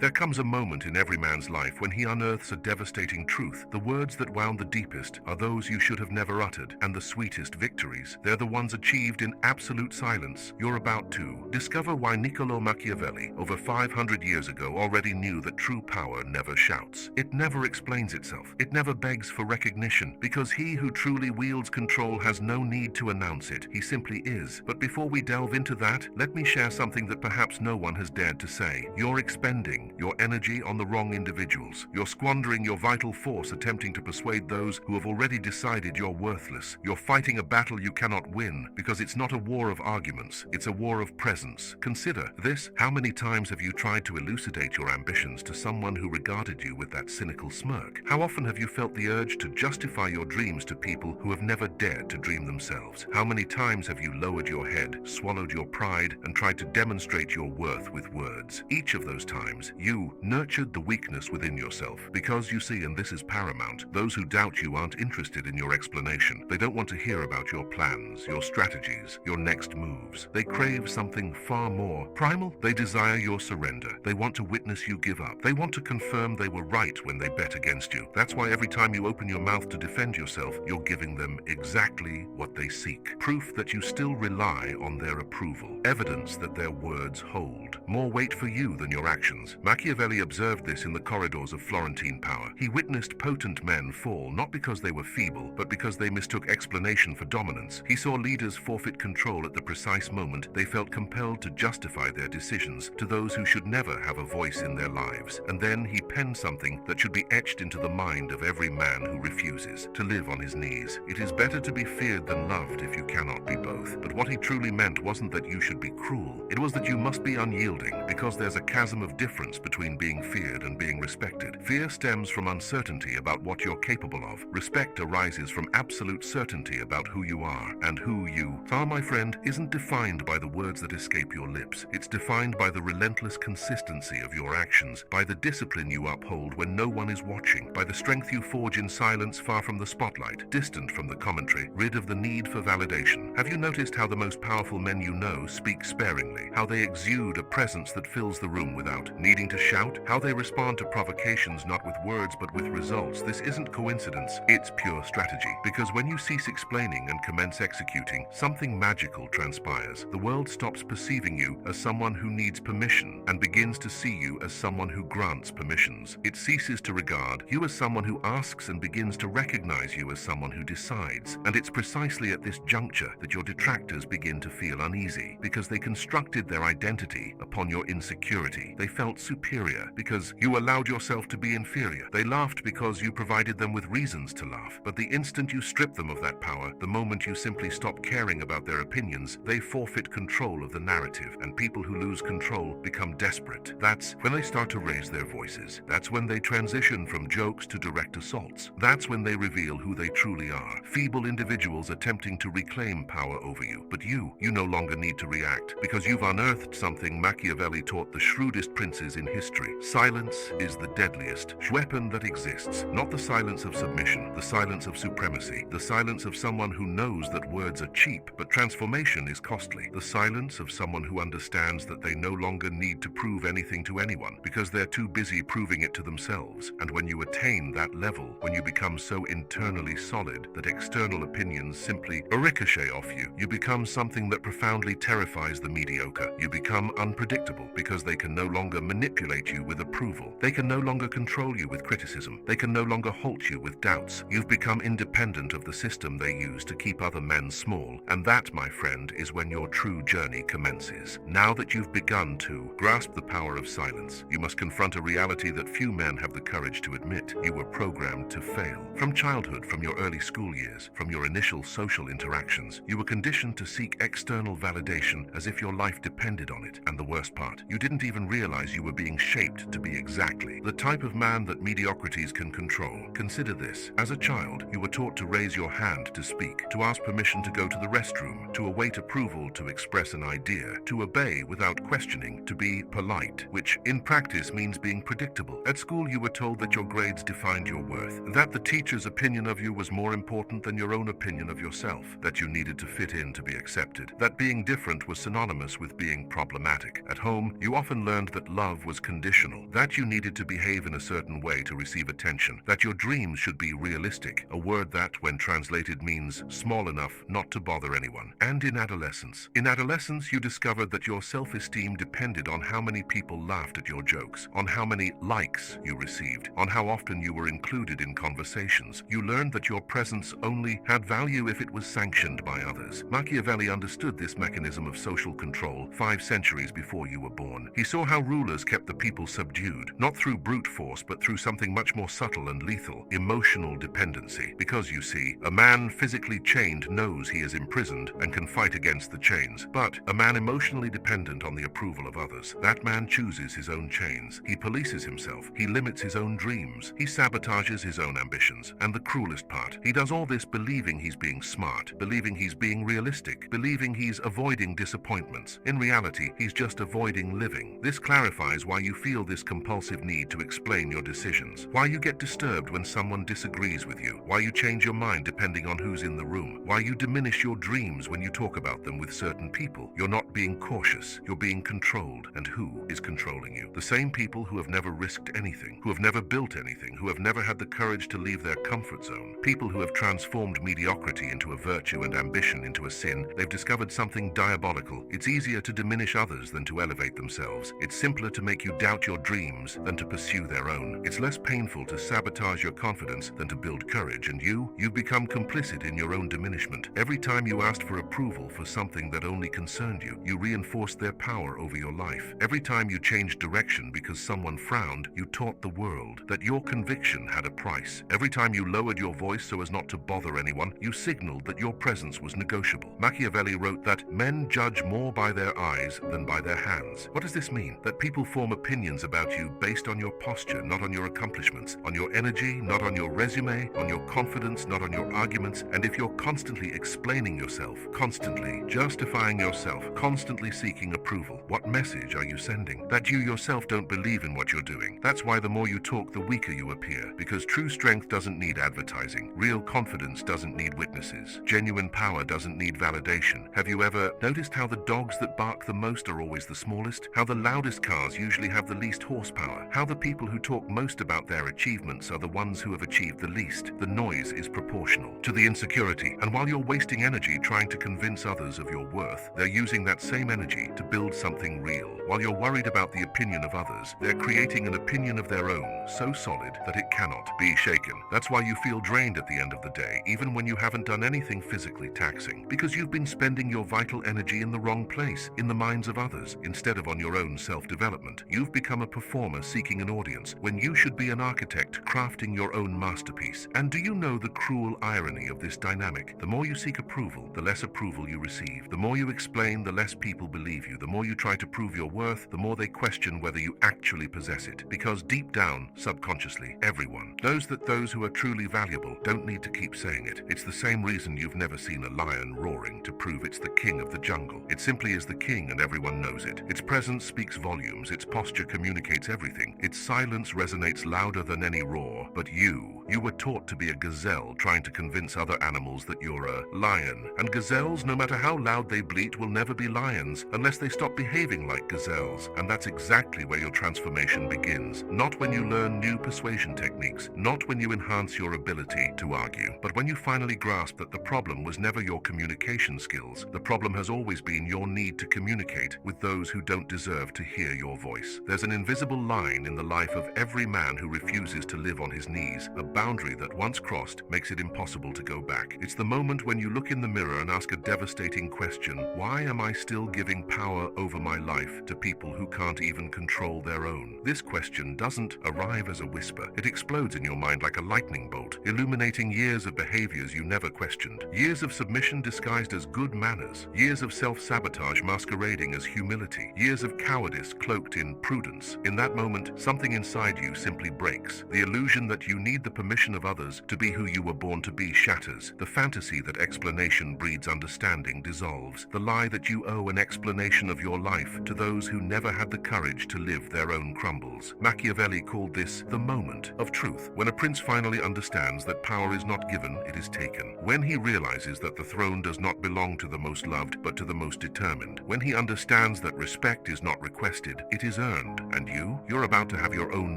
There comes a moment in every man's life when he unearths a devastating truth. The words that wound the deepest are those you should have never uttered, and the sweetest victories, they're the ones achieved in absolute silence. You're about to discover why Niccolò Machiavelli, over 500 years ago, already knew that true power never shouts. It never explains itself. It never begs for recognition, because he who truly wields control has no need to announce it. He simply is. But before we delve into that, let me share something that perhaps no one has dared to say. You're expending your energy on the wrong individuals. You're squandering your vital force attempting to persuade those who have already decided you're worthless. You're fighting a battle you cannot win, because it's not a war of arguments, it's a war of presence. Consider this: how many times have you tried to elucidate your ambitions to someone who regarded you with that cynical smirk? How often have you felt the urge to justify your dreams to people who have never dared to dream themselves? How many times have you lowered your head, swallowed your pride, and tried to demonstrate your worth with words? Each of those times, you nurtured the weakness within yourself, because you see, and this is paramount, those who doubt you aren't interested in your explanation. They don't want to hear about your plans, your strategies, your next moves. They crave something far more primal. They desire your surrender. They want to witness you give up. They want to confirm they were right when they bet against you. That's why every time you open your mouth to defend yourself, you're giving them exactly what they seek. Proof that you still rely on their approval. Evidence that their words hold more weight for you than your actions. Machiavelli observed this in the corridors of Florentine power. He witnessed potent men fall, not because they were feeble, but because they mistook explanation for dominance. He saw leaders forfeit control at the precise moment they felt compelled to justify their decisions to those who should never have a voice in their lives. And then he penned something that should be etched into the mind of every man who refuses to live on his knees. It is better to be feared than loved if you cannot be both. But what he truly meant wasn't that you should be cruel. It was that you must be unyielding, because there's a chasm of difference between being feared and being respected. Fear stems from uncertainty about what you're capable of. Respect arises from absolute certainty about who you are, and who you are, my friend, isn't defined by the words that escape your lips. It's defined by the relentless consistency of your actions, by the discipline you uphold when no one is watching, by the strength you forge in silence, far from the spotlight, distant from the commentary, rid of the need for validation. Have you noticed how the most powerful men you know speak sparingly? How they exude a presence that fills the room without needing to shout? How they respond to provocations not with words but with results? This isn't coincidence, it's pure strategy. Because when you cease explaining and commence executing, something magical transpires. The world stops perceiving you as someone who needs permission and begins to see you as someone who grants permissions. It ceases to regard you as someone who asks and begins to recognize you as someone who decides. And it's precisely at this juncture that your detractors begin to feel uneasy, because they constructed their identity upon your insecurity. They felt superior because you allowed yourself to be inferior. They laughed because you provided them with reasons to laugh. But the instant you strip them of that power, the moment you simply stop caring about their opinions, they forfeit control of the narrative, and people who lose control become desperate. That's when they start to raise their voices. That's when they transition from jokes to direct assaults. That's when they reveal who they truly are. Feeble individuals attempting to reclaim power over you. But you no longer need to react, because you've unearthed something Machiavelli taught the shrewdest princes in history. Silence is the deadliest weapon that exists. Not the silence of submission, the silence of supremacy, the silence of someone who knows that words are cheap, but transformation is costly. The silence of someone who understands that they no longer need to prove anything to anyone, because they're too busy proving it to themselves. And when you attain that level, when you become so internally solid that external opinions simply ricochet off you, you become something that profoundly terrifies the mediocre. You become unpredictable, because they can no longer manipulate you with approval. They can no longer control you with criticism. They can no longer halt you with doubts. You've become independent of the system they use to keep other men small. And that, my friend, is when your true journey commences. Now that you've begun to grasp the power of silence, you must confront a reality that few men have the courage to admit. You were programmed to fail. From childhood, from your early school years, from your initial social interactions, you were conditioned to seek external validation as if your life depended on it. And the worst part, you didn't even realize you were being shaped to be exactly the type of man that mediocrities can control. Consider this. As a child, you were taught to raise your hand to speak, to ask permission to go to the restroom, to await approval to express an idea, to obey without questioning, to be polite, which in practice means being predictable. At school, you were told that your grades defined your worth, that the teacher's opinion of you was more important than your own opinion of yourself, that you needed to fit in to be accepted, that being different was synonymous with being problematic. At home, you often learned that love was was conditional, that you needed to behave in a certain way to receive attention, that your dreams should be realistic, a word that, when translated, means small enough not to bother anyone. And in adolescence. In adolescence, you discovered that your self-esteem depended on how many people laughed at your jokes, on how many likes you received, on how often you were included in conversations. You learned that your presence only had value if it was sanctioned by others. Machiavelli understood this mechanism of social control 5 centuries before you were born. He saw how rulers kept the people subdued, not through brute force, but through something much more subtle and lethal: emotional dependency. Because, you see, a man physically chained knows he is imprisoned and can fight against the chains. But a man emotionally dependent on the approval of others, that man chooses his own chains. He polices himself. He limits his own dreams. He sabotages his own ambitions. And the cruelest part, he does all this believing he's being smart, believing he's being realistic, believing he's avoiding disappointments. In reality, he's just avoiding living. This clarifies why you feel this compulsive need to explain your decisions, why you get disturbed when someone disagrees with you, why you change your mind depending on who's in the room, why you diminish your dreams when you talk about them with certain people. You're not being cautious, you're being controlled. And who is controlling you? The same people who have never risked anything, who have never built anything, who have never had the courage to leave their comfort zone. People who have transformed mediocrity into a virtue and ambition into a sin. They've discovered something diabolical. It's easier to diminish others than to elevate themselves. It's simpler to make you doubt your dreams than to pursue their own. It's less painful to sabotage your confidence than to build courage. And you've become complicit in your own diminishment. Every time you asked for approval for something that only concerned you, you reinforced their power over your life. Every time you changed direction because someone frowned, you taught the world that your conviction had a price. Every time you lowered your voice so as not to bother anyone, you signaled that your presence was negotiable. Machiavelli wrote that men judge more by their eyes than by their hands. What does this mean? That people form opinions about you based on your posture, not on your accomplishments, on your energy, not on your resume, on your confidence, not on your arguments. And if you're constantly explaining yourself, constantly justifying yourself, constantly seeking approval, what message are you sending? That you yourself don't believe in what you're doing. That's why the more you talk, the weaker you appear. Because true strength doesn't need advertising. Real confidence doesn't need witnesses. Genuine power doesn't need validation. Have you ever noticed how the dogs that bark the most are always the smallest? How the loudest cars usually have the least horsepower? How the people who talk most about their achievements are the ones who have achieved the least? The noise is proportional to the insecurity. And while you're wasting energy trying to convince others of your worth, they're using that same energy to build something real. While you're worried about the opinion of others, they're creating an opinion of their own, so solid that it cannot be shaken. That's why you feel drained at the end of the day, even when you haven't done anything physically taxing, because you've been spending your vital energy in the wrong place, in the minds of others, instead of on your own self-development. You've become a performer seeking an audience, when you should be an architect crafting your own masterpiece. And do you know the cruel irony of this dynamic? The more you seek approval, the less approval you receive. The more you explain, the less people believe you. The more you try to prove your worth, the more they question whether you actually possess it. Because deep down, subconsciously, everyone knows that those who are truly valuable don't need to keep saying it. It's the same reason you've never seen a lion roaring to prove it's the king of the jungle. It simply is the king and everyone knows it. Its presence speaks volumes. Its posture communicates everything. Its silence resonates louder than any roar. But you were taught to be a gazelle trying to convince other animals that you're a lion. And gazelles, no matter how loud they bleat, will never be lions unless they stop behaving like gazelles. And that's exactly where your transformation begins. Not when you learn new persuasion techniques, not when you enhance your ability to argue, but when you finally grasp that the problem was never your communication skills. The problem has always been your need to communicate with those who don't deserve to hear your voice. There's an invisible line in the life of every man who refuses to live on his knees, a boundary that once crossed makes it impossible to go back. It's the moment when you look in the mirror and ask a devastating question: why am I still giving power over my life to people who can't even control their own? This question doesn't arrive as a whisper. It explodes in your mind like a lightning bolt, illuminating years of behaviors you never questioned. Years of submission disguised as good manners. Years of self-sabotage masquerading as humility. Years of cowardice cloaked in prudence. In that moment, something inside you simply breaks. The illusion that you need the permission of others to be who you were born to be shatters. The fantasy that explanation breeds understanding dissolves. The lie that you owe an explanation of your life to those who never had the courage to live their own crumbles. Machiavelli called this the moment of truth, when a prince finally understands that power is not given, it is taken. When he realizes that the throne does not belong to the most loved, but to the most determined. When he understands that respect is not requested, it is earned. And you're about to have your own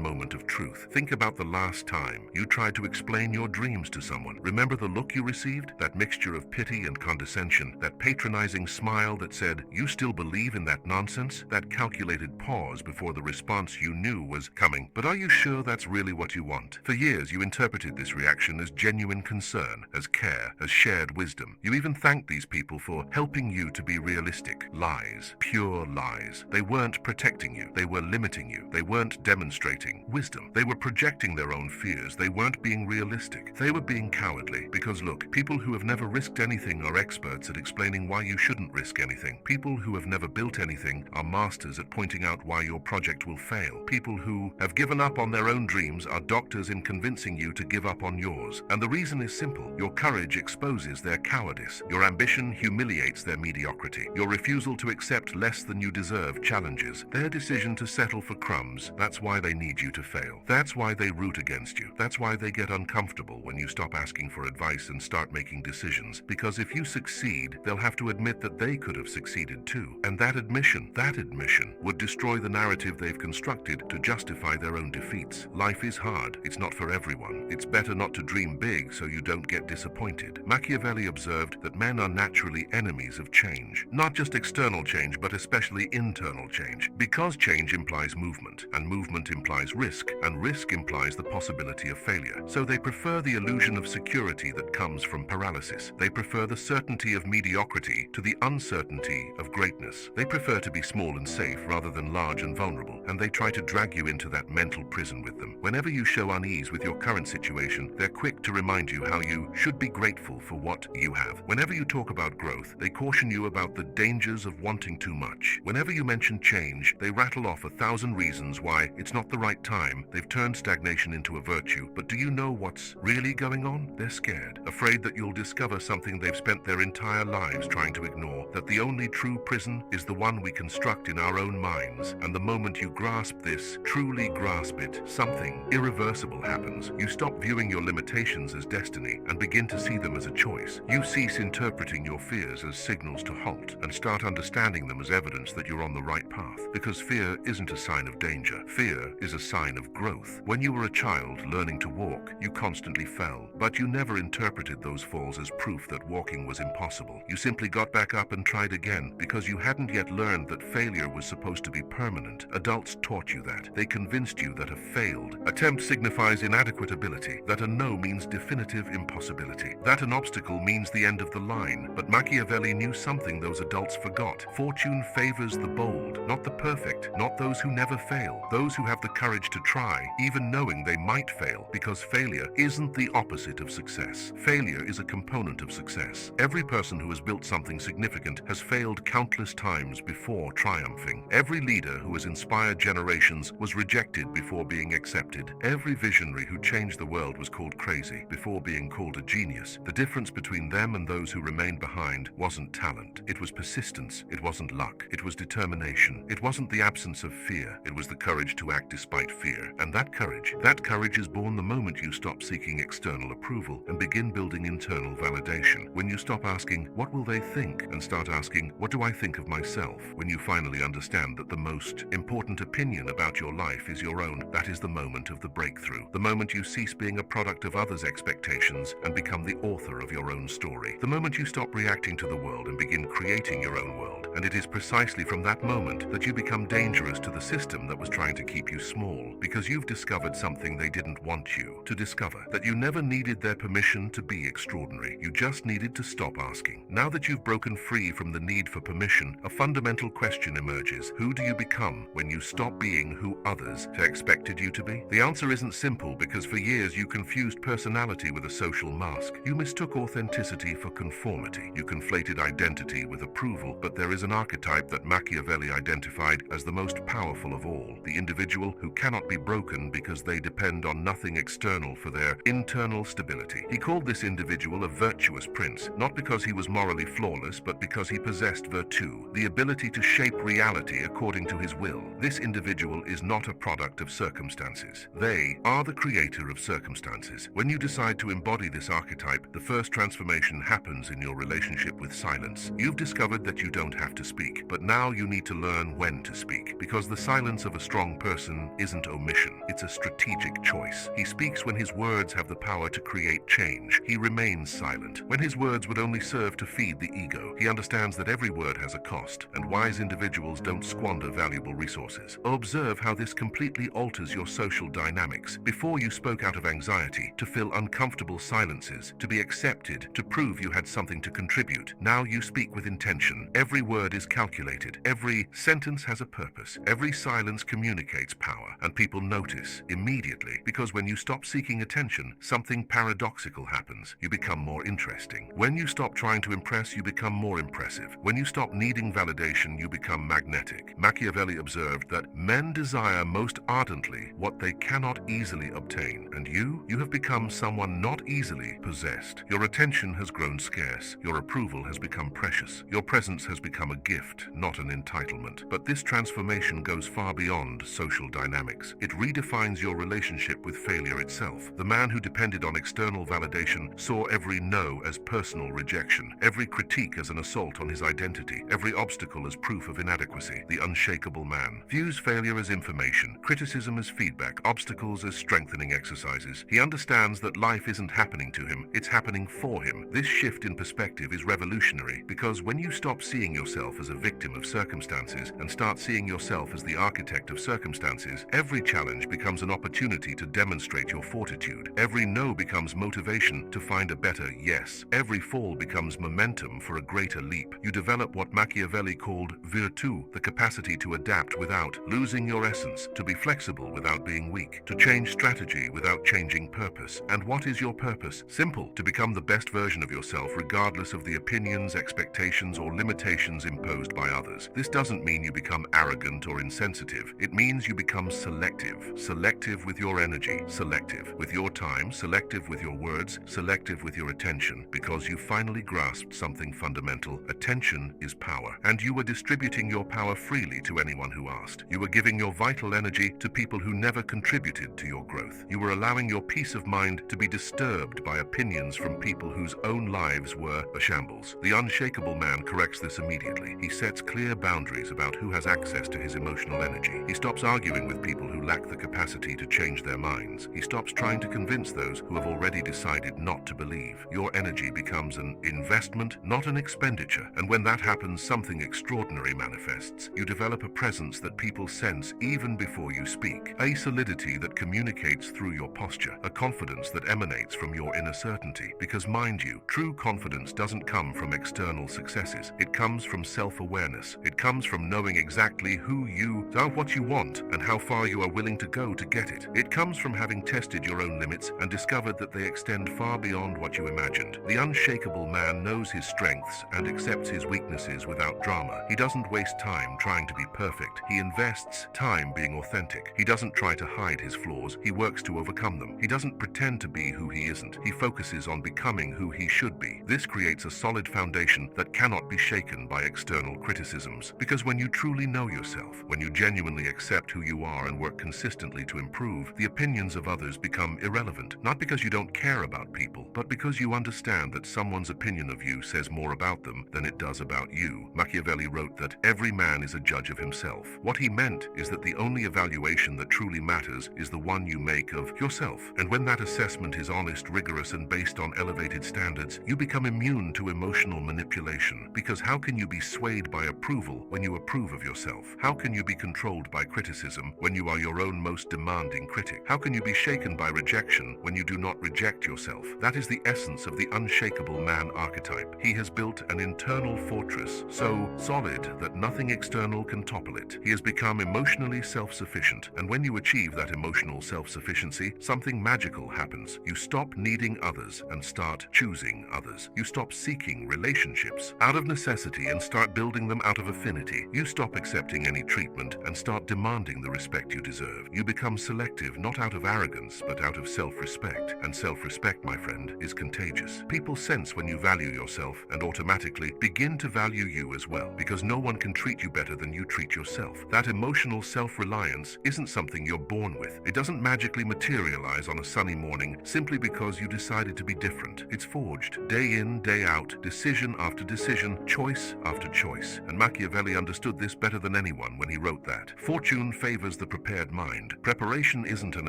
moment of truth. Think about the last time you tried to explain your dreams to someone. Remember the look you received? That mixture of pity and condescension, that patronizing smile that said, "You still believe in that nonsense?" That calculated pause before the response you knew was coming. But are you sure that's really what you want? For years, you interpreted this reaction as genuine concern, as care, as shared wisdom. You even thanked these people for helping you to be realistic. Lies. Pure lies. They weren't protecting you. They were limiting you. They weren't demonstrating wisdom. They were projecting their own fears. They weren't being realistic. They were being cowardly. Because look, people who have never risked anything are experts at explaining why you shouldn't risk anything. People who have never built anything are masters at pointing out why your project will fail. People who have given up on their own dreams are doctors in convincing you to give up on yours. And the reason is simple. Your courage exposes their cowardice. Your ambition humiliates their mediocrity. Your refusal to accept less than you deserve challenges their decision to settle for crumbs. That's why they need you to fail. That's why they root against you. That's why they get uncomfortable when you stop asking for advice and start making decisions. Because if you succeed, they'll have to admit that they could have succeeded too. And that admission would destroy the narrative they've constructed to justify their own defeats. Life is hard. It's not for everyone. It's better not to dream big so you don't get disappointed. Machiavelli observed that men are naturally enemies of change. Not just external change, but especially internal change. Because change implies movement, and movement implies risk, and risk implies the possibility of failure. So they prefer the illusion of security that comes from paralysis. They prefer the certainty of mediocrity to the uncertainty of greatness. They prefer to be small and safe rather than large and vulnerable, and they try to drag you into that mental prison with them. Whenever you show unease with your current situation, they're quick to remind you how you should be grateful for what you have. Whenever you talk about growth, they caution you about the dangers of wanting too much. Whenever you mention change, they rattle off 1,000 reasons why it's not the right time. They've turned stagnation into a virtue. But do you know what's really going on? They're scared, afraid that you'll discover something they've spent their entire lives trying to ignore, that the only true prison is the one we construct in our own minds. And the moment you grasp this, truly grasp it, something irreversible happens. You stop viewing your limitations as destiny and begin to see them as a choice. You cease interpreting your fears as signals to halt and start understanding them as evidence that you're on the right path. Because fear isn't a sign of danger. Fear is a sign of growth. When you were a child learning to walk, you constantly fell, but you never interpreted those falls as proof that walking was impossible. You simply got back up and tried again because you hadn't yet learned that failure was supposed to be permanent. Adults taught you that. They convinced you that a failed attempt signifies inadequate ability, that a no means definitive impossibility, that an obstacle means the end of the line. But Machiavelli knew something those adults forgot. Fortune favors the bold, not the perfect, not those who never fail, those who have the courage to try, even knowing they might fail, because failure isn't the opposite of success. Failure is a component of success. Every person who has built something significant has failed countless times before triumphing. Every leader who has inspired generations was rejected before being accepted. Every visionary who changed the world was called crazy before being called a genius. The difference between them and those who remained behind wasn't talent. It was persistence. It wasn't luck. It was determination. It wasn't the absence of fear. It was the courage to act despite fear. And that courage is born the moment you stop seeking external approval and begin building internal validation. When you stop asking, what will they think? And start asking, what do I think of myself? When you finally understand that the most important opinion about your life is your own, that is the moment of the breakthrough. The moment you cease being a product of others' expectations and become the author of your own story. The moment you stop reacting to the world and begin creating your own world. And it is precisely from that moment that you become dangerous to the system that was trying to keep you small, because you've discovered something they didn't want you to discover, that you never needed their permission to be extraordinary. You just needed to stop asking. Now that you've broken free from the need for permission, a fundamental question emerges. Who do you become when you stop being who others expected you to be? The answer isn't simple, because for years you confused personality with a social mask. You mistook authenticity for conformity. You conflated identity with approval, but there is an archetype that Machiavelli identified as the most powerful of all, the individual who cannot be broken because they depend on nothing external for their internal stability. He called this individual a virtuous prince, not because he was morally flawless, but because he possessed virtù, the ability to shape reality according to his will. This individual is not a product of circumstances. They are the creator of circumstances. When you decide to embody this archetype, the first transformation happens in your relationship with silence. You've discovered that you don't have to speak, but now you need to learn when to speak. because the silence of a strong person isn't omission, it's a strategic choice. He speaks when his words have the power to create change. He remains silent when his words would only serve to feed the ego. He understands that every word has a cost, and wise individuals don't squander valuable resources. Observe how this completely alters your social dynamics. Before you spoke out of anxiety, to fill uncomfortable silences, to be accepted, to prove you had something to contribute. Now you speak with intention. Every word is calculated. Every sentence has a purpose. Every silence communicates power, and people notice immediately, because when you stop seeking attention, something paradoxical happens. You become more interesting. When you stop trying to impress, you become more impressive. When you stop needing validation, you become magnetic. Machiavelli observed that men desire most ardently what they cannot easily obtain, and you have become someone not easily possessed. Your attention has grown scarce. Your approval has become precious. Your presence has become a gift, not an entitlement. But this transformation goes far beyond social dynamics. It redefines your relationship with failure itself. The man who depended on external validation saw every no as personal rejection, every critique as an assault on his identity, every obstacle as proof of inadequacy. The unshakable man views failure as information, criticism as feedback, obstacles as strengthening exercises. He understands that life isn't happening to him, it's happening for him. This shift in perspective is revolutionary, because when you stop seeing yourself as a victim of circumstances and start seeing yourself as the architect of circumstances, every challenge becomes an opportunity to demonstrate your fortitude. Every no becomes motivation to find a better yes. Every fall becomes momentum for a greater leap. You develop what Machiavelli called virtù, the capacity to adapt without losing your essence, to be flexible without being weak, to change strategy without changing purpose. And what is your purpose? Simple: to become the best version of yourself regardless of the opinions, expectations, or limitations imposed by others. This doesn't mean you become arrogant or insensitive. It means you become selective. Selective with your energy, selective with your time, selective with your words, selective with your attention, because you finally grasped something fundamental. Attention is power, and you were distributing your power freely to anyone who asked. You were giving your vital energy to people who never contributed to your growth. You were allowing your peace of mind to be disturbed by opinions from people whose own lives were a shambles. The unshakable man corrects this immediately. He sets clear boundaries about who has access to his emotional energy. He stops arguing with people who lack the capacity to change their minds. He stops trying to convince those who have already decided not to believe. Your energy becomes an investment, not an expenditure. And when that happens, something extraordinary manifests. You develop a presence that people sense even before you speak, a solidity that communicates through your posture, a confidence that emanates from your inner certainty. Because mind you, true confidence doesn't come from external successes. It comes from self-awareness. It comes from knowing exactly who you are, what you want, and how far you are willing to go to get it. It comes from having tested your own limits and discovered that they extend far beyond what you imagined. The unshakable man knows his strengths and accepts his weaknesses without drama. He doesn't waste time trying to be perfect. He invests time being authentic. He doesn't try to hide his flaws. He works to overcome them. He doesn't pretend to be who he isn't. He focuses on becoming who he should be. This creates a solid foundation that cannot be shaken by external criticisms. Because when you truly know yourself, when you genuinely accept who you are and work consistently to improve, the opinions of others become irrelevant. Not because you don't care about people, but because you understand that someone's opinion of you says more about them than it does about you. Machiavelli wrote that every man is a judge of himself. What he meant is that the only evaluation that truly matters is the one you make of yourself. And when that assessment is honest, rigorous, and based on elevated standards, you become immune to emotional manipulation. Because how can you be swayed by approval when you approve of yourself? How can you be controlled by criticism when you are your own most demanding critic? How can you be shaken by rejection when you do not reject yourself? That is the essence of the unshakable man archetype. He has built an internal fortress so solid that nothing external can topple it. He has become emotionally self-sufficient, and when you achieve that emotional self-sufficiency, something magical happens. You stop needing others and start choosing others. You stop seeking relationships out of necessity and start building them out of affinity. You stop accepting any treatment and start demanding the respect you deserve. You become selective, not out of arrogance, but out of self-respect. And self-respect, my friend, is contagious. People sense when you value yourself and automatically begin to value you as well, because no one can treat you better than you treat yourself. That emotional self-reliance isn't something you're born with. It doesn't magically materialize on a sunny morning simply because you decided to be different. It's forged day in, day out, decision after decision, choice after choice. And Machiavelli understood this better than anyone. anyone when he wrote that. Fortune favors the prepared mind. Preparation isn't an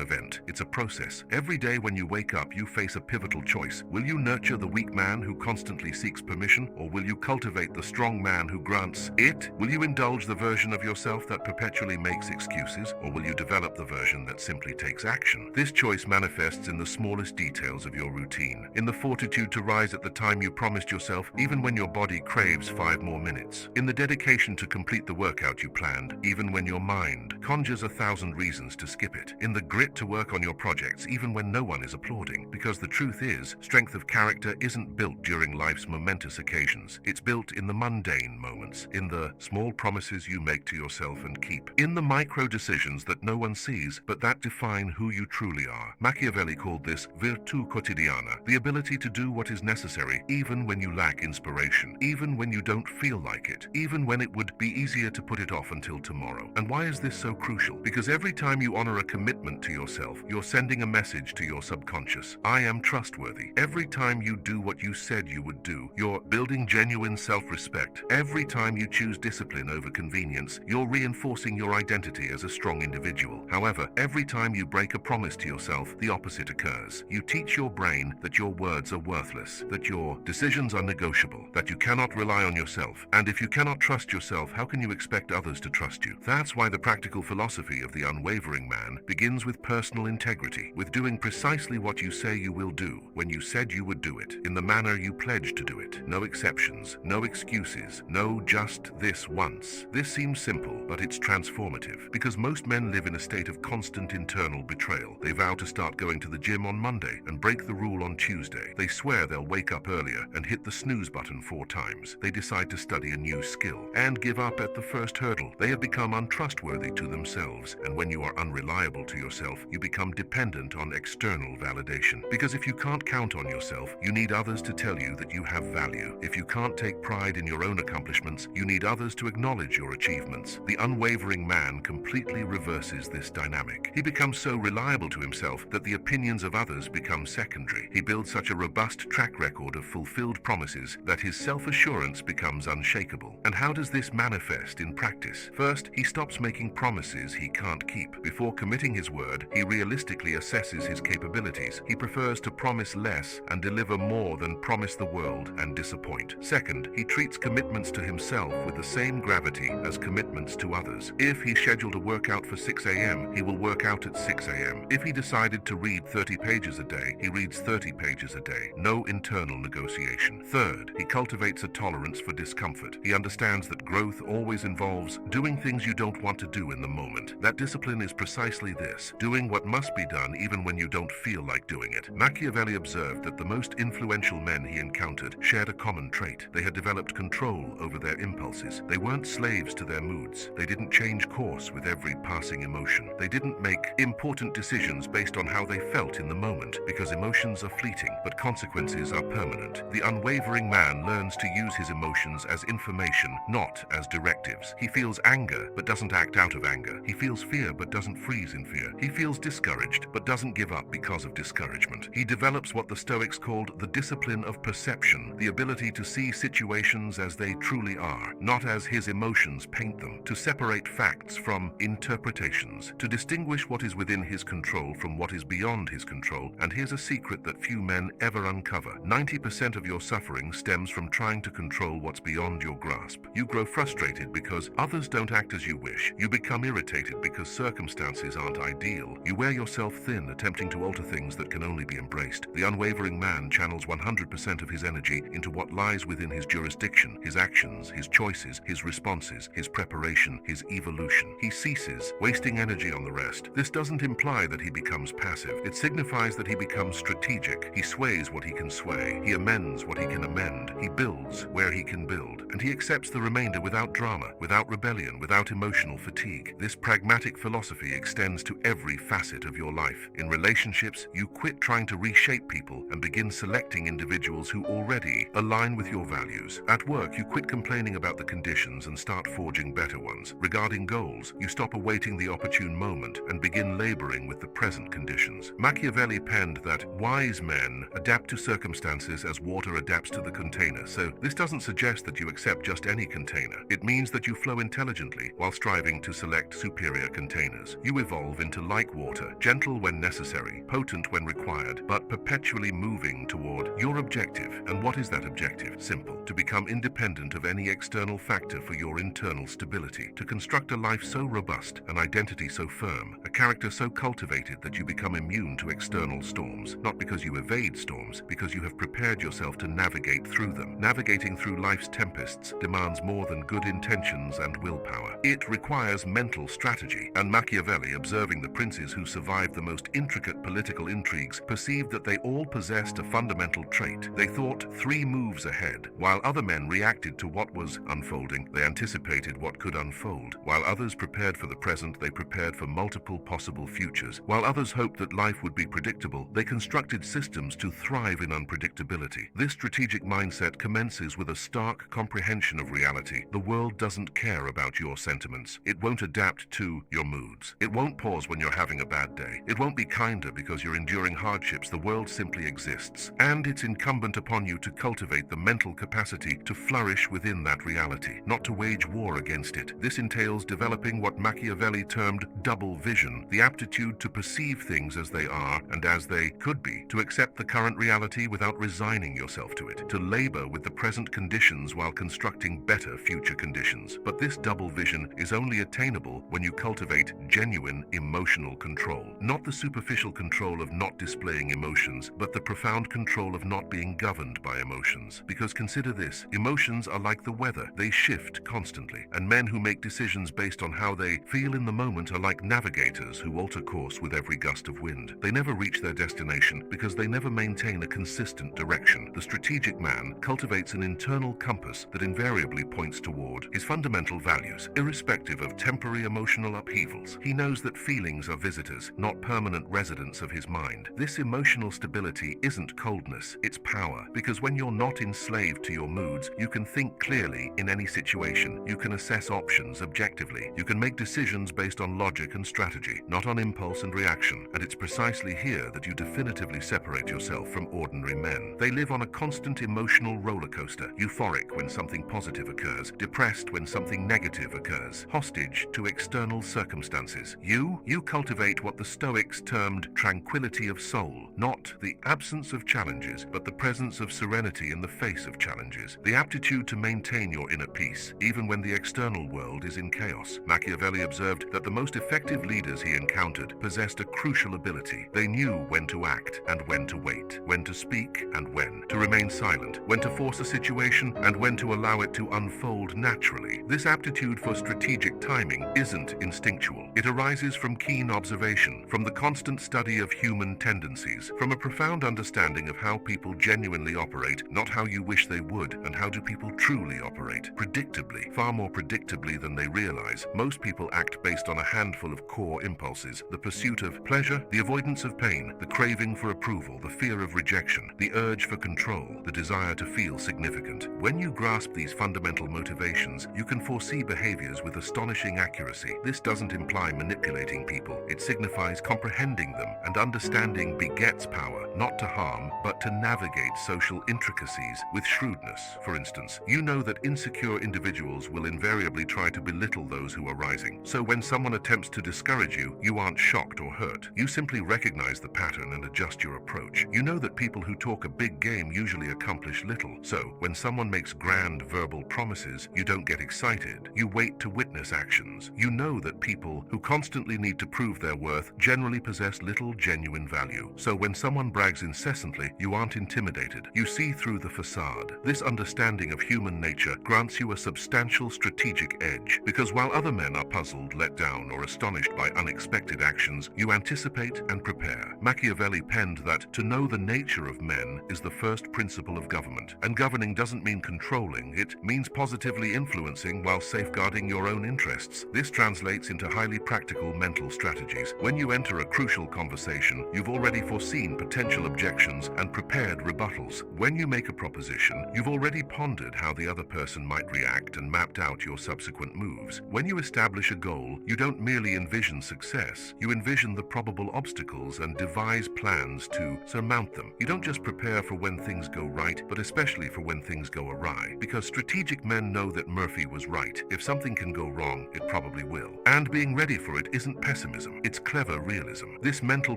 event, it's a process. Every day when you wake up, you face a pivotal choice. Will you nurture the weak man who constantly seeks permission, or will you cultivate the strong man who grants it? Will you indulge the version of yourself that perpetually makes excuses, or will you develop the version that simply takes action? This choice manifests in the smallest details of your routine, in the fortitude to rise at the time you promised yourself, even when your body craves 5 more minutes, in the dedication to complete the workout you planned, even when your mind conjures 1,000 reasons to skip it, in the grit to work on your projects even when no one is applauding. Because the truth is, strength of character isn't built during life's momentous occasions. It's built in the mundane moments, in the small promises you make to yourself and keep, in the micro decisions that no one sees but that define who you truly are. Machiavelli called this virtù quotidiana, the ability to do what is necessary even when you lack inspiration, even when you don't feel like it, even when it would be easier to put it off until tomorrow. And why is this so crucial? Because every time you honor a commitment to yourself, you're sending a message to your subconscious. I am trustworthy. Every time you do what you said you would do, you're building genuine self-respect. Every time you choose discipline over convenience, you're reinforcing your identity as a strong individual. However, every time you break a promise to yourself, the opposite occurs. You teach your brain that your words are worthless, that your decisions are negotiable, that you cannot rely on yourself. And if you cannot trust yourself, how can you expect others to trust you? That's why the practical philosophy of the unwavering man begins with personal integrity, with doing precisely what you say you will do, when you said you would do it, in the manner you pledged to do it. No exceptions, no excuses, no just this once. This seems simple, but it's transformative, because most men live in a state of constant internal betrayal. They vow to start going to the gym on Monday and break the rule on Tuesday. They swear they'll wake up earlier and hit the snooze button 4 times. They decide to study a new skill and give up at the first hurdle. They have become untrustworthy to themselves, and when you are unreliable to yourself, you become dependent on external validation. Because if you can't count on yourself, you need others to tell you that you have value. If you can't take pride in your own accomplishments, you need others to acknowledge your achievements. The unwavering man completely reverses this dynamic. He becomes so reliable to himself that the opinions of others become secondary. He builds such a robust track record of fulfilled promises that his self-assurance becomes unshakable. And how does this manifest in practice? First, he stops making promises he can't keep. Before committing his word, he realistically assesses his capabilities. He prefers to promise less and deliver more than promise the world and disappoint. Second, he treats commitments to himself with the same gravity as commitments to others. If he scheduled a workout for 6 a.m., he will work out at 6 a.m. If he decided to read 30 pages a day, he reads 30 pages a day. No internal negotiation. Third, he cultivates a tolerance for discomfort. He understands that growth always involves doing things you don't want to do in the moment. That discipline is precisely this, doing what must be done even when you don't feel like doing it. Machiavelli observed that the most influential men he encountered shared a common trait. They had developed control over their impulses. They weren't slaves to their moods. They didn't change course with every passing emotion. They didn't make important decisions based on how they felt in the moment, because emotions are fleeting, but consequences are permanent. The unwavering man learns to use his emotions as information, not as directives. He feels anger, but doesn't act out of anger. He feels fear, but doesn't freeze in fear. He feels discouraged, but doesn't give up because of discouragement. He develops what the Stoics called the discipline of perception, the ability to see situations as they truly are, not as his emotions paint them, to separate facts from interpretations, to distinguish what is within his control from what is beyond his control. And here's a secret that few men ever uncover. 90% of your suffering stems from trying to control what's beyond your grasp. You grow frustrated because others don't act as you wish. You become irritated because circumstances aren't ideal. You wear yourself thin, attempting to alter things that can only be embraced. The unwavering man channels 100% of his energy into what lies within his jurisdiction, his actions, his choices, his responses, his preparation, his evolution. He ceases wasting energy on the rest. This doesn't imply that he becomes passive. It signifies that he becomes strategic. He sways what he can sway. He amends what he can amend. He builds where he can build. And he accepts the remainder without drama, without rebellion, without emotional fatigue. This pragmatic philosophy extends to every facet of your life. In relationships, you quit trying to reshape people and begin selecting individuals who already align with your values. At work, you quit complaining about the conditions and start forging better ones. Regarding goals, you stop awaiting the opportune moment and begin laboring with the present conditions. Machiavelli penned that wise men adapt to circumstances as water adapts to the container. So this doesn't suggest that you accept just any container. It means that you flow intelligently intelligently while striving to select superior containers. You evolve into like water, gentle when necessary, potent when required, but perpetually moving toward your objective. And what is that objective? Simple: to become independent of any external factor for your internal stability, to construct a life so robust, an identity so firm, a character so cultivated that you become immune to external storms, not because you evade storms, because you have prepared yourself to navigate through them. Navigating through life's tempests demands more than good intentions and willpower. It requires mental strategy, and Machiavelli, observing the princes who survived the most intricate political intrigues, perceived that they all possessed a fundamental trait. They thought 3 moves ahead. While other men reacted to what was unfolding, they anticipated what could unfold. While others prepared for the present, they prepared for multiple possible futures. While others hoped that life would be predictable, they constructed systems to thrive in unpredictability. This strategic mindset commences with a stark comprehension of reality. The world doesn't care about your sentiments. It won't adapt to your moods. It won't pause when you're having a bad day. It won't be kinder because you're enduring hardships. The world simply exists. And it's incumbent upon you to cultivate the mental capacity to flourish within that reality, not to wage war against it. This entails developing what Machiavelli termed double vision, the aptitude to perceive things as they are and as they could be, to accept the current reality without resigning yourself to it, to labor with the present conditions while constructing better future conditions. But this double vision is only attainable when you cultivate genuine emotional control. Not the superficial control of not displaying emotions, but the profound control of not being governed by emotions. Because consider this, emotions are like the weather. They shift constantly, and men who make decisions based on how they feel in the moment are like navigators who alter course with every gust of wind. They never reach their destination because they never maintain a consistent direction. The strategic man cultivates an internal compass that invariably points toward his fundamental values, irrespective of temporary emotional upheavals. He knows that feelings are visitors, not permanent residents of his mind. This emotional stability isn't coldness, it's power, because when you're not enslaved to your moods, you can think clearly in any situation. You can assess options objectively. You can make decisions based on logic and strategy, not on impulse and reaction. And it's precisely here that you definitively separate yourself from ordinary men. They live on a constant emotional roller coaster, euphoric when something positive occurs, depressed when something negative occurs, hostage to external circumstances. You cultivate what the Stoics termed tranquility of soul, not the absence of challenges, but the presence of serenity in the face of challenges, the aptitude to maintain your inner peace, even when the external world is in chaos. Machiavelli observed that the most effective leaders he encountered possessed a crucial ability. They knew when to act and when to wait, when to speak and when to remain silent, when to force a situation and when to allow it to unfold naturally. This aptitude for strategic timing isn't instinctual. It arises from keen observation, from the constant study of human tendencies, from a profound understanding of how people genuinely operate, not how you wish they would, and how do people truly operate. Predictably, far more predictably than they realize, most people act based on a handful of core impulses: the pursuit of pleasure, the avoidance of pain, the craving for approval, the fear of rejection, the urge for control, the desire to feel significant. When you grasp these fundamental motivations, you can foresee behaviors with astonishing accuracy. This doesn't imply manipulating people. It signifies comprehending them, and understanding begets power, not to harm, but to navigate social intricacies with shrewdness. For instance, you know that insecure individuals will invariably try to belittle those who are rising. So when someone attempts to discourage you, you aren't shocked or hurt. You simply recognize the pattern and adjust your approach. You know that people who talk a big game usually accomplish little. So when someone makes grand verbal promises, you don't get excited. You wait to witness actions. You know that people who constantly need to prove their worth generally possess little genuine value. So when someone brags incessantly, you aren't intimidated. You see through the facade. This understanding of human nature grants you a substantial strategic edge, because while other men are puzzled, let down, or astonished by unexpected actions, you anticipate and prepare. Machiavelli penned that to know the nature of men is the first principle of government. And governing doesn't mean controlling, it means positively influencing while safeguarding your own interests. This translates into highly practical mental strategies. When you enter a crucial conversation, you've already foreseen potential objections and prepared rebuttals. When you make a proposition, you've already pondered how the other person might react and mapped out your subsequent moves. When you establish a goal, you don't merely envision success, you envision the probable obstacles and devise plans to surmount them. You don't just prepare for when things go right, but especially for when things go awry. Because strategic men know that Murphy was right. If something can go wrong, it probably will. And being ready for it isn't pessimism, it's clever realism. This mental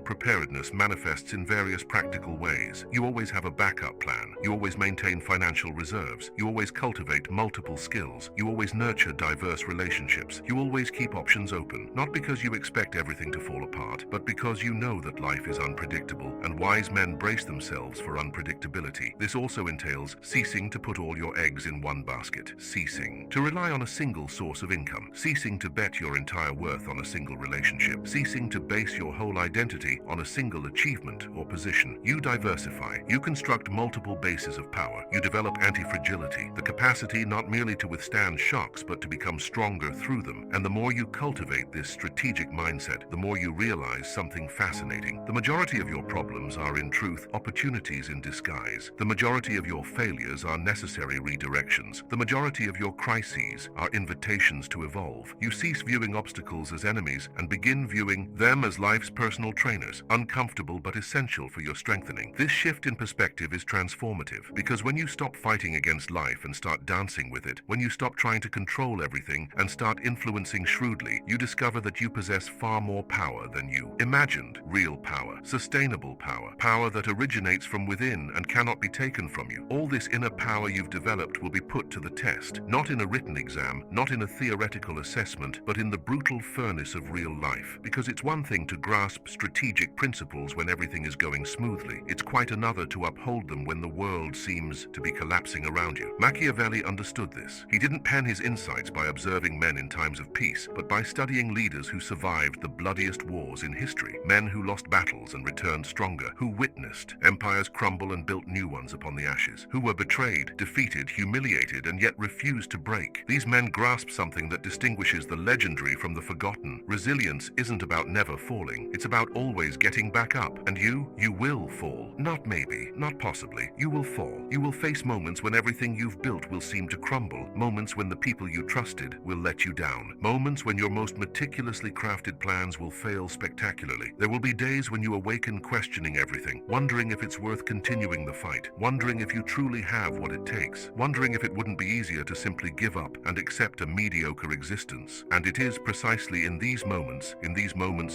preparedness manifests in various practical ways. You always have a backup plan. You always maintain financial reserves. You always cultivate multiple skills. You always nurture diverse relationships. You always keep options open, not because you expect everything to fall apart, but because you know that life is unpredictable, and wise men brace themselves for unpredictability. This also entails ceasing to put all your eggs in one basket, ceasing to rely on a single source of income, ceasing to bet your entire worth on a single relationship, ceasing to base your whole identity on a single achievement or position. You diversify. You construct multiple bases of power. You develop anti-fragility, the capacity not merely to withstand shocks, but to become stronger through them. And the more you cultivate this strategic mindset, the more you realize something fascinating. The majority of your problems are, in truth, opportunities in disguise. The majority of your failures are necessary redirections. The majority of your crises are invitations to evolve. You cease viewing obstacles as enemies and begin viewing them as life's personal trainers, uncomfortable but essential for your strengthening. This shift in perspective is transformative, because when you stop fighting against life and start dancing with it, when you stop trying to control everything and start influencing shrewdly, you discover that you possess far more power than you imagined. Real power, sustainable power, power that originates from within and cannot be taken from you. All this inner power you've developed will be put to the test, not in a written exam, not in a theoretical assessment, but in the brutal furnace of real life. Because it's one thing to grasp strategic principles when everything is going smoothly. It's quite another to uphold them when the world seems to be collapsing around you. Machiavelli understood this. He didn't pen his insights by observing men in times of peace, but by studying leaders who survived the bloodiest wars in history, men who lost battles and returned stronger, who witnessed empires crumble and built new ones upon the ashes, who were betrayed, defeated, humiliated, and yet refused to break. These men grasped something that distinguishes the legendary from the forgotten. Resilience isn't about never falling. It's about always getting back up. And you will fall. Not maybe, not possibly. You will fall. You will face moments when everything you've built will seem to crumble. Moments when the people you trusted will let you down. Moments when your most meticulously crafted plans will fail spectacularly. There will be days when you awaken questioning everything, wondering if it's worth continuing the fight, wondering if you truly have what it takes, wondering if it wouldn't be easier to simply give up and accept a mediocre existence. And it is precisely in these moments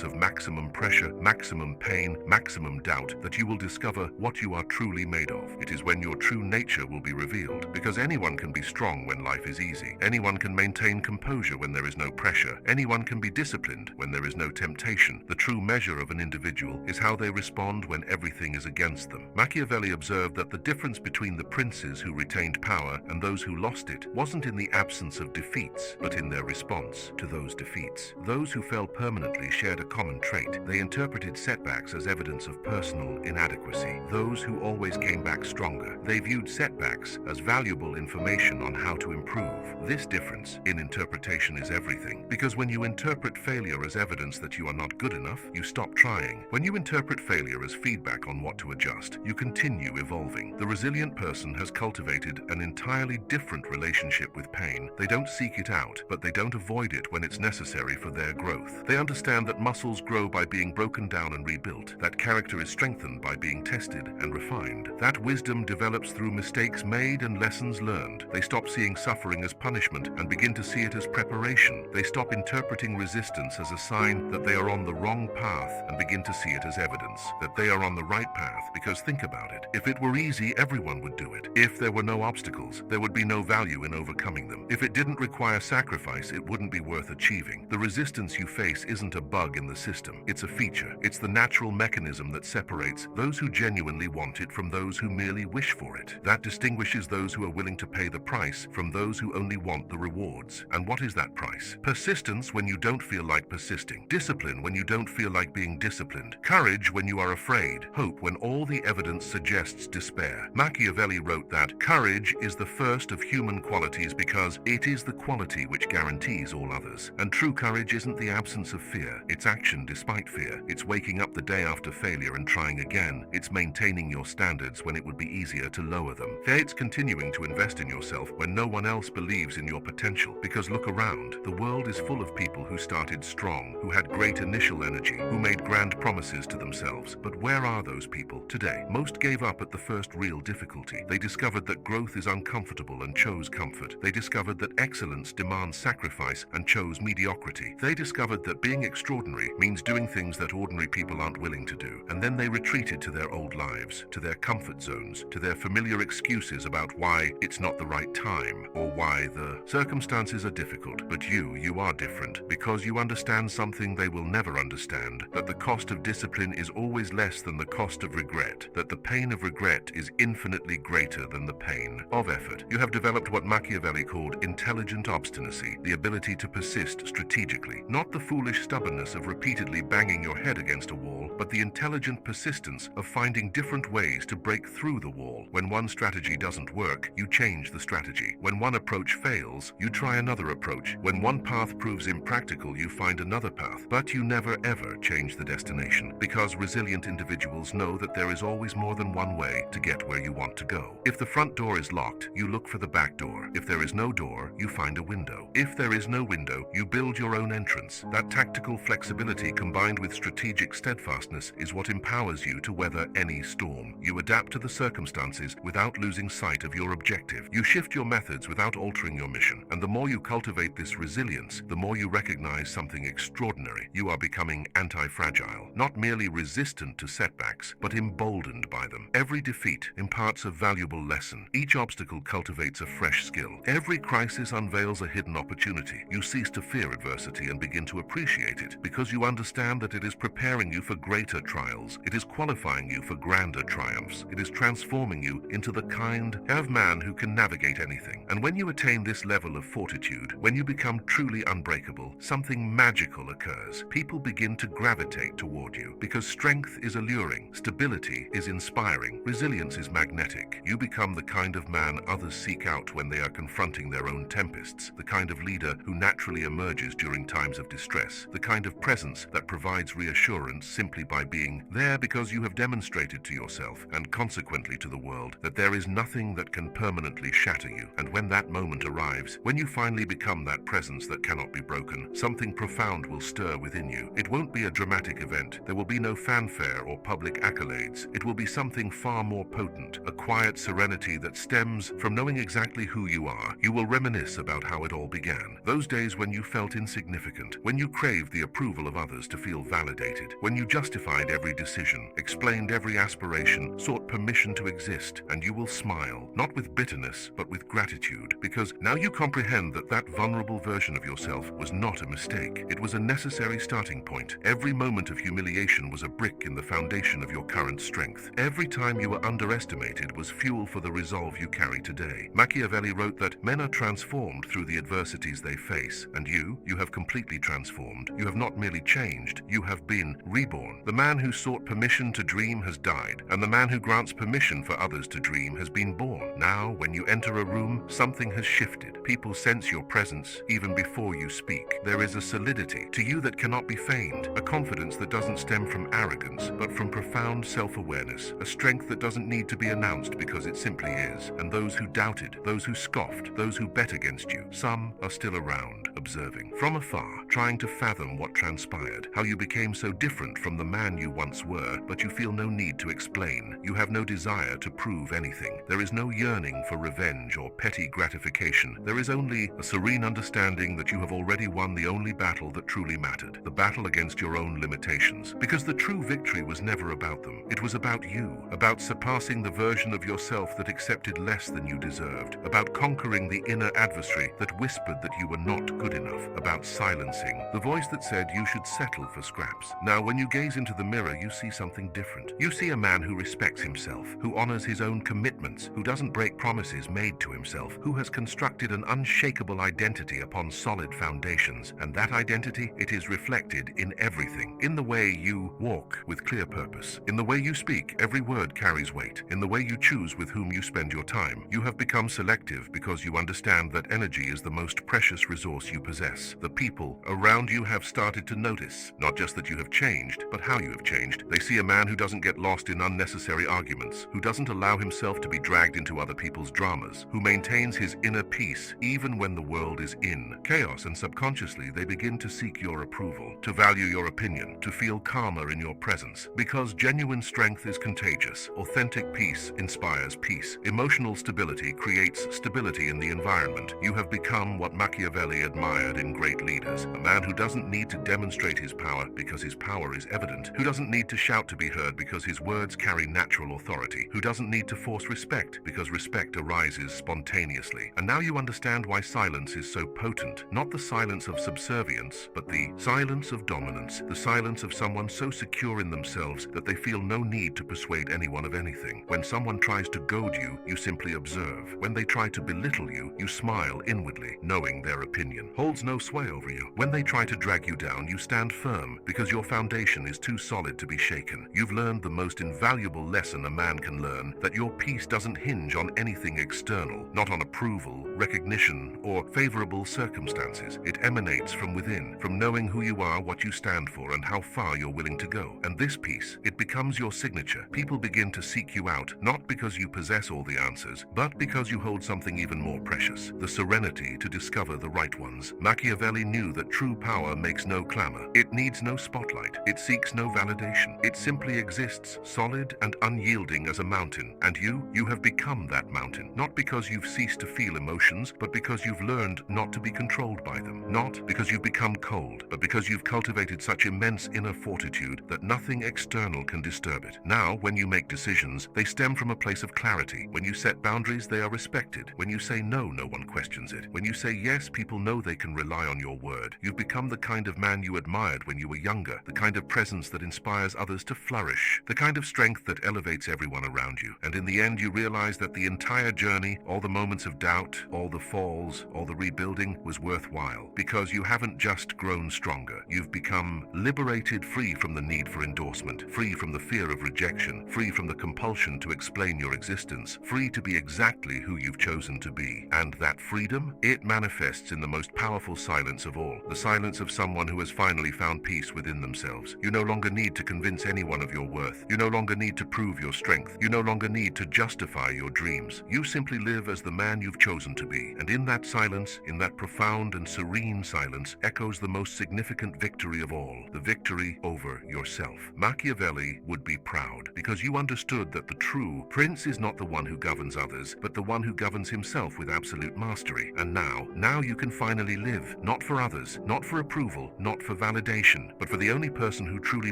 of maximum pressure, maximum pain, maximum doubt, that you will discover what you are truly made of. It is when your true nature will be revealed, because anyone can be strong when life is easy. Anyone can maintain composure when there is no pressure. Anyone can be disciplined when there is no temptation. The true measure of an individual is how they respond when everything is against them. Machiavelli observed that the difference between the princes who retained power and those who lost it wasn't in the absence of defeats, but in their response to those defeats. Those who fell permanently shared a common trait. They interpreted setbacks as evidence of personal inadequacy. Those who always came back stronger, they viewed setbacks as valuable information on how to improve. This difference in interpretation is everything, because when you interpret failure as evidence that you are not good enough, you stop trying. When you interpret failure as feedback on what to adjust, you continue evolving. The resilient person has cultivated an entirely different relationship with pain. They don't seek it out, but they don't avoid it when it's necessary for their growth. They understand that muscles grow by being broken down and rebuilt, that character is strengthened by being tested and refined, that wisdom develops through mistakes made and lessons learned. They stop seeing suffering as punishment and begin to see it as preparation. They stop interpreting resistance as a sign that they are on the wrong path and begin to see it as evidence that they are on the right path. Because think about it, if it were easy, everyone would do it. If there were no obstacles, there would be no value in overcoming them. If it didn't require sacrifice, it wouldn't be worth achieving. The resistance you face isn't a bug in the system. It's a feature. It's the natural mechanism that separates those who genuinely want it from those who merely wish for it. That distinguishes those who are willing to pay the price from those who only want the rewards. And what is that price? Persistence when you don't feel like persisting. Discipline when you don't feel like being disciplined. Courage when you are afraid. Hope when all the evidence suggests despair. Machiavelli wrote that courage is the first of human qualities because it is the quality which guarantees all others. And true courage isn't the absence of fear. It's action despite fear. It's waking up the day after failure and trying again. It's maintaining your standards when it would be easier to lower them. It's continuing to invest in yourself when no one else believes in your potential. Because look around. The world is full of people who started strong, who had great initial energy, who made grand promises to themselves. But where are those people today? Most gave up at the first real difficulty. They discovered that growth is uncomfortable and chose comfort. They discovered that excellence demands sacrifice and chose mediocrity. They discovered that being extraordinary means doing things that ordinary people aren't willing to do, and then they retreated to their old lives, to their comfort zones, to their familiar excuses about why it's not the right time, or why the circumstances are difficult. But you are different, because you understand something they will never understand, that the cost of discipline is always less than the cost of regret, that the pain of regret is infinitely greater than the pain of effort. You have developed what Machiavelli called intelligent obstinacy, the ability to persist strategically, not the foolish stubbornness of repeatedly banging your head against a wall, but the intelligent persistence of finding different ways to break through the wall. When one strategy doesn't work, you change the strategy. When one approach fails, you try another approach. When one path proves impractical, you find another path. But you never ever change the destination, because resilient individuals know that there is always more than one way to get where you want to go. If the front door is locked, you look for the back door. If there is no door, you find a window. If there is no window, you build your own entrance. That tactical flexibility combined with strategic steadfastness is what empowers you to weather any storm. You adapt to the circumstances without losing sight of your objective. You shift your methods without altering your mission. And the more you cultivate this resilience, the more you recognize something extraordinary. You are becoming anti-fragile, not merely resistant to setbacks, but emboldened by them. Every defeat imparts a valuable lesson. Each obstacle cultivates a fresh skill. Every crisis unveils a hidden opportunity. You cease to fear adversity and begin to appreciate it, because you understand that it is preparing you for greater trials. It is qualifying you for grander triumphs. It is transforming you into the kind of man who can navigate anything. And when you attain this level of fortitude, when you become truly unbreakable, something magical occurs. People begin to gravitate toward you, because strength is alluring, stability is inspiring, resilience is magnetic. You become the kind of man others seek out when they are confronting their own tempests, the kind of leader who naturally emerges during times of distress, the kind of presence that provides reassurance simply by being there, because you have demonstrated to yourself, and consequently to the world, that there is nothing that can permanently shatter you. And when that moment arrives, when you finally become that presence that cannot be broken, something profound will stir within you. It won't be a dramatic event. There will be no fanfare or public accolades. It will be something far more potent, a quiet serenity that stems from knowing exactly who you are. You will reminisce about how it all began. Those days when you felt insignificant, when you craved the approval of others to feel validated, when you justified every decision, explained every aspiration, sought permission to exist, and you will smile, not with bitterness, but with gratitude, because now you comprehend that that vulnerable version of yourself was not a mistake. It was a necessary starting point. Every moment of humiliation was a brick in the foundation of your current strength. Every time you were underestimated was fuel for the resolve you carry today. Machiavelli wrote that men are transformed through the adversities they face, and you have completely transformed. You have not merely changed, you have been reborn. The man who sought permission to dream has died, and the man who grants permission for others to dream has been born. Now, when you enter a room, something has shifted. People sense your presence even before you speak. There is a solidity to you that cannot be feigned, a confidence that doesn't stem from arrogance, but from profound self-awareness, a strength that doesn't need to be announced because it simply is. And those who doubted, those who scoffed, those who bet against you, some are still around, observing from afar, trying to fathom what transpired, how you became so different from the man you once were, but you feel no need to explain. You have no desire to prove anything. There is no yearning for revenge or petty gratification. There is only a serene understanding that you have already won the only battle that truly mattered, the battle against your own limitations. Because the true victory was never about them. It was about you, about surpassing the version of yourself that accepted less than you deserved, about conquering the inner adversary that whispered that you were not good enough, about silencing the voice that said you should settle for scraps. Now, when you gaze into the mirror, you see something different. You see a man who respects himself, who honors his own commitments, who doesn't break promises made to himself, who has constructed an unshakable identity upon solid foundations. And that identity, it is reflected in everything. In the way you walk with clear purpose. In the way you speak, every word carries weight. In the way you choose with whom you spend your time. You have become selective because you understand that energy is the most precious resource you possess. The people around you have started to notice, not just that you have changed, but how you have changed. They see a man who doesn't get lost in unnecessary arguments, who doesn't allow himself to be dragged into other people's dramas, who maintains his inner peace even when the world is in chaos, and subconsciously they begin to seek your approval, to value your opinion, to feel calmer in your presence. Because genuine strength is contagious. Authentic peace inspires peace. Emotional stability creates stability in the environment, You have become what Machiavelli admired in great leaders, a man who doesn't need to demonstrate his power because his power is evident, who doesn't need to shout to be heard because his words carry natural authority, who doesn't need to force respect because respect arises spontaneously. And now you understand why silence is so potent, not the silence of subservience, but the silence of dominance, the silence of someone so secure in themselves that they feel no need to persuade anyone of anything. When someone tries to goad you, you simply observe. When they try to belittle you, you smile inwardly, knowing their opinion holds no sway over you. When they try to drag you down, you stand firm because your foundation is too solid to be shaken. You've learned the most invaluable lesson a man can learn, that your peace doesn't hinge on anything external, not on approval, recognition, or favorable circumstances. It emanates from within, from knowing who you are, what you stand for, and how far you're willing to go. And this peace, it becomes your signature. People begin to seek you out, not because you possess all the answers, but because you hold something even more precious, the serenity to discover the right ones. Machiavelli knew that true power makes no clamor. It needs no spotlight. It seeks no validation. It simply exists, solid and unyielding as a mountain. And you have become that mountain, not because you've ceased to feel emotions, but because you've learned not to be controlled by them. Not because you've become cold, but because you've cultivated such immense inner fortitude that nothing external can disturb it. Now, when you make decisions, they stem from a place of clarity. When you set boundaries, they are respected. When you say no, no one questions it. When you say yes, people know they can rely on your word. You've become the kind of man you admired when you were younger, the kind of presence that inspires others to flourish, the kind of strength that elevates everyone around you. And in the end, you realize that the entire journey, all the moments of doubt, all the falls, all the rebuilding was worthwhile, because you haven't just grown stronger. You've become liberated, free from the need for endorsement, free from the fear of rejection, free from the compulsion to explain your existence, free to be exactly who you've chosen to be. And that freedom, it manifests in the most powerful silence of all, the silence of someone who has finally found peace within themselves. You no longer need to convince anyone of your worth. You no longer need to prove your strength. You no longer need to justify your dreams. You simply live as the man you've chosen to be. And in that silence, in that profound and serene silence, echoes the most significant victory of all, the victory over yourself. Machiavelli would be proud, because you understood that the true prince is not the one who governs others, but the one who governs himself with absolute mastery. And now you can finally live, not for others, not for approval, not for validation, but for the only person who truly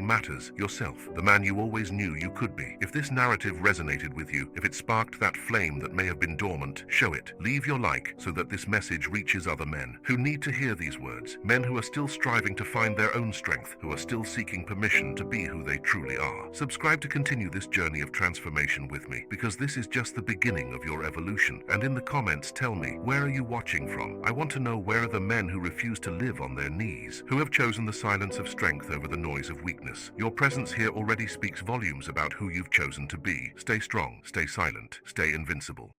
matters, yourself, the man you always knew you could be. If this narrative resonated with you, if it sparked that flame that may have been dormant, show it. Leave your like so that this message reaches other men who need to hear these words, men who are still striving to find their own strength, who are still seeking permission to be who they truly are. Subscribe to continue this journey of transformation with me, because this is just the beginning of your evolution. And in the comments, tell me, where are you watching from? I want to know, where are the men who refuse to live on their knees, who have chosen the silence of strength over the noise of weakness? Your presence here already speaks volumes about who you've chosen to be. Stay strong, stay silent, stay invincible.